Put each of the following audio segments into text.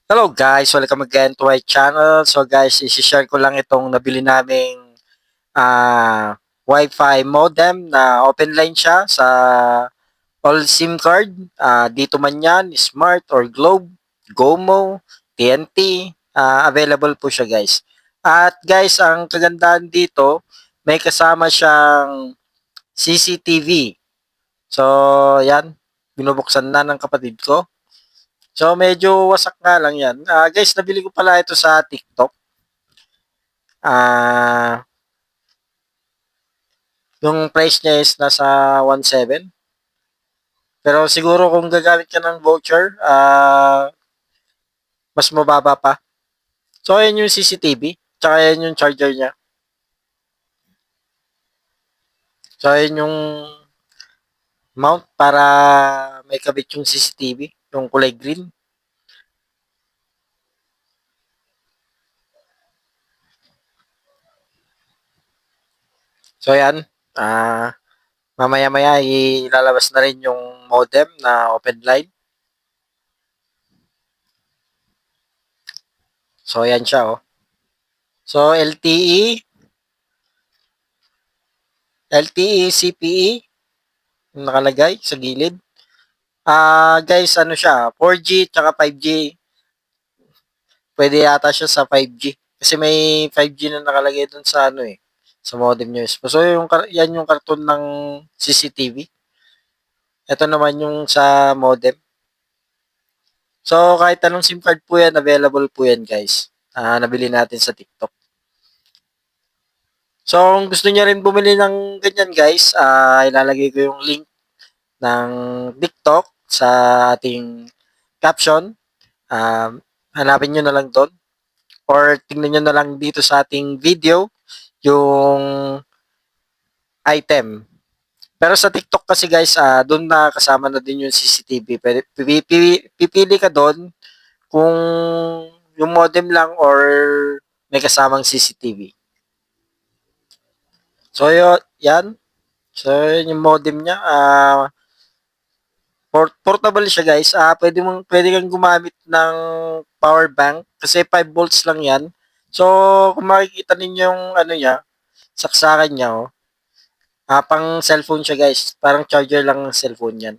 Hello guys, welcome again to my channel. So guys, i-share ko lang itong nabili naming Wi-Fi modem na open line siya sa all SIM card. Dito man yan, Smart or Globe, Gomo, TNT, available po siya guys. At guys, ang kagandahan dito, may kasama siyang CCTV. So yan, binubuksan na ng kapatid ko. So medyo wasak nga lang yan. Guys, nabili ko pala ito sa TikTok. Ah, yung price niya is nasa 1.7. Pero siguro kung gagamit ka ng voucher, mas mababa pa. So ayan yung CCTV, tsaka ayan yung charger niya. So ayan yung mount para may kabit yung CCTV, yung kulay green. So ayan, mamaya-maya ilalabas na rin yung modem na open line. So ayan siya oh. So LTE, LTE, CPE, yung nakalagay sa gilid. Guys, ano siya, 4G tsaka 5G. Pwede yata siya sa 5G. Kasi may 5G na nakalagay dun sa ano eh, sa modem niya. So yan yung karton ng CCTV. Ito naman yung sa modem. So kahit anong SIM card po yan, available po yan guys. Nabili natin sa TikTok. So kung gusto niya rin bumili ng ganyan guys, ilalagay ko yung link ng TikTok sa ating caption. Hanapin nyo na lang doon or tingnan nyo na lang dito sa ating video yung item. Pero sa TikTok kasi guys, doon na kasama na din yung CCTV. Pipili ka doon kung yung modem lang or may kasamang CCTV. So yan. So yun yung modem niya. Portable siya guys. Pwede kang gumamit ng power bank kasi 5 volts lang yan. So kung makikita ninyo yung ano niya, saksakan niya oh. Pang cellphone siya guys. Parang charger lang ng cellphone yan.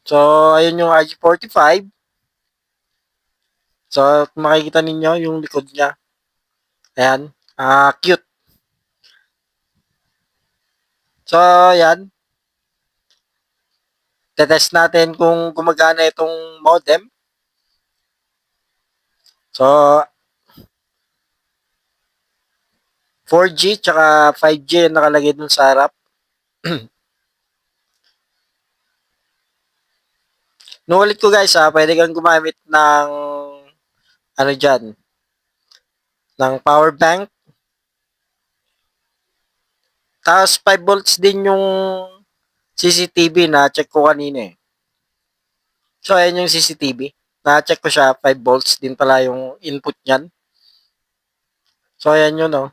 So ayun yung RG45. So kung makikita ninyo yung likod niya. Ayan. Cute. So ayan. Tetest natin kung gumagana itong modem. So 4G tsaka 5G ang nakalagay dun sa harap. Nung ulit ko guys pwede kang gumamit ng ano dyan, ng power bank. Tapos 5 volts din yung CCTV na check ko kanina eh. So ayan yung CCTV. Na-check ko siya, 5 volts din pala yung input niyan. So ayan yun oh,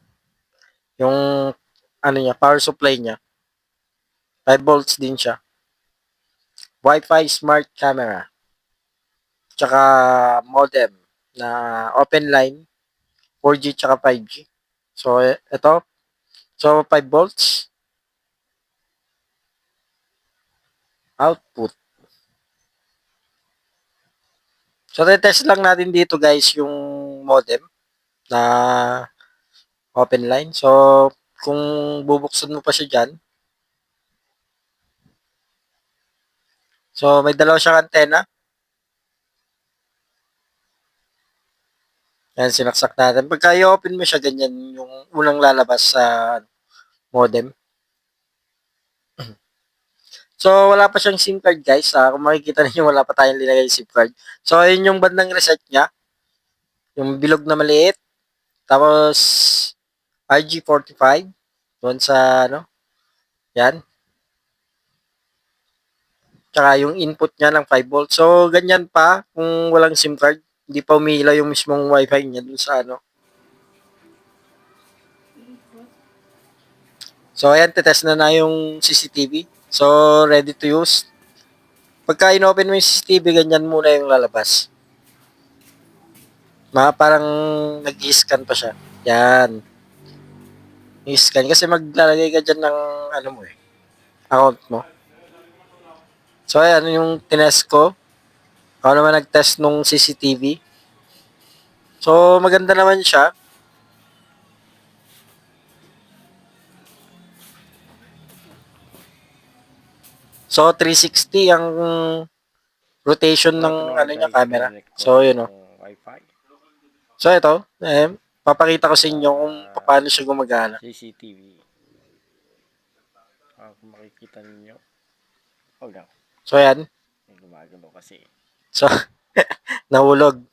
yung ano niya, power supply niya. 5 volts din siya. Wi-Fi smart camera. Tsaka modem na open line, 4G tsaka 5G. So ito, so 5 volts output. So test lang natin dito guys yung modem na open line. So kung bubuksan mo pa siya dyan, so may dalawa siyang antena. Yan, sinaksak natin. Pagka i-open mo siya, ganyan yung unang lalabas sa modem. So, wala pa siyang SIM card, guys. Kung makikita niyo wala pa tayong linagay SIM card. So, ayun yung bandang reset niya. Yung bilog na maliit. Tapos, RG45. Doon sa, ano, yan. Tsaka yung input niya ng 5 volts. So, ganyan pa kung walang SIM card. Hindi pa umiilaw yung mismong wifi niya dun sa, ano. So, ayan, tetest na yung CCTV. So, ready to use. Pagka in-open mo yung CCTV, ganyan muna yung lalabas. Parang nag-i-scan pa siya. Yan. I-scan kasi maglalagay ka dyan ng ano mo account mo. So ayan yung tinest ko. Ako naman nag-test nung CCTV. So maganda naman siya. So 360 ang rotation ng ano niya camera. So yun Wi-Fi. So ito, papakita ko sa inyo kung paano siya gumagana. CCTV. Kung makikita ninyo. Oh no. So ayan. May gumagalaw kasi. So nahulog.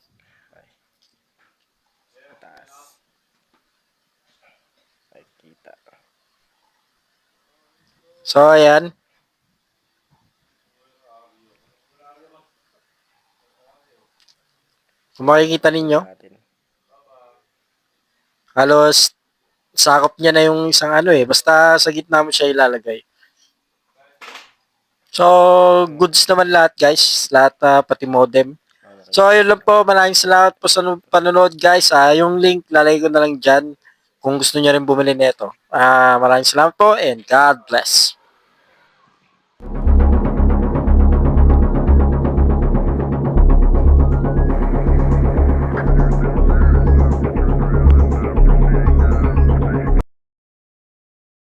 Taas. Ay, kita. So ayan. Kung makikita ninyo, halos sakop niya na yung isang basta sa gitna mo siya ilalagay. So, goods naman lahat guys, lahat pati modem. So, ayun lang po, maraming salamat po sa panonood guys. Yung link, lalagay ko na lang dyan kung gusto niyo rin bumili nito. Maraming salamat po and God bless.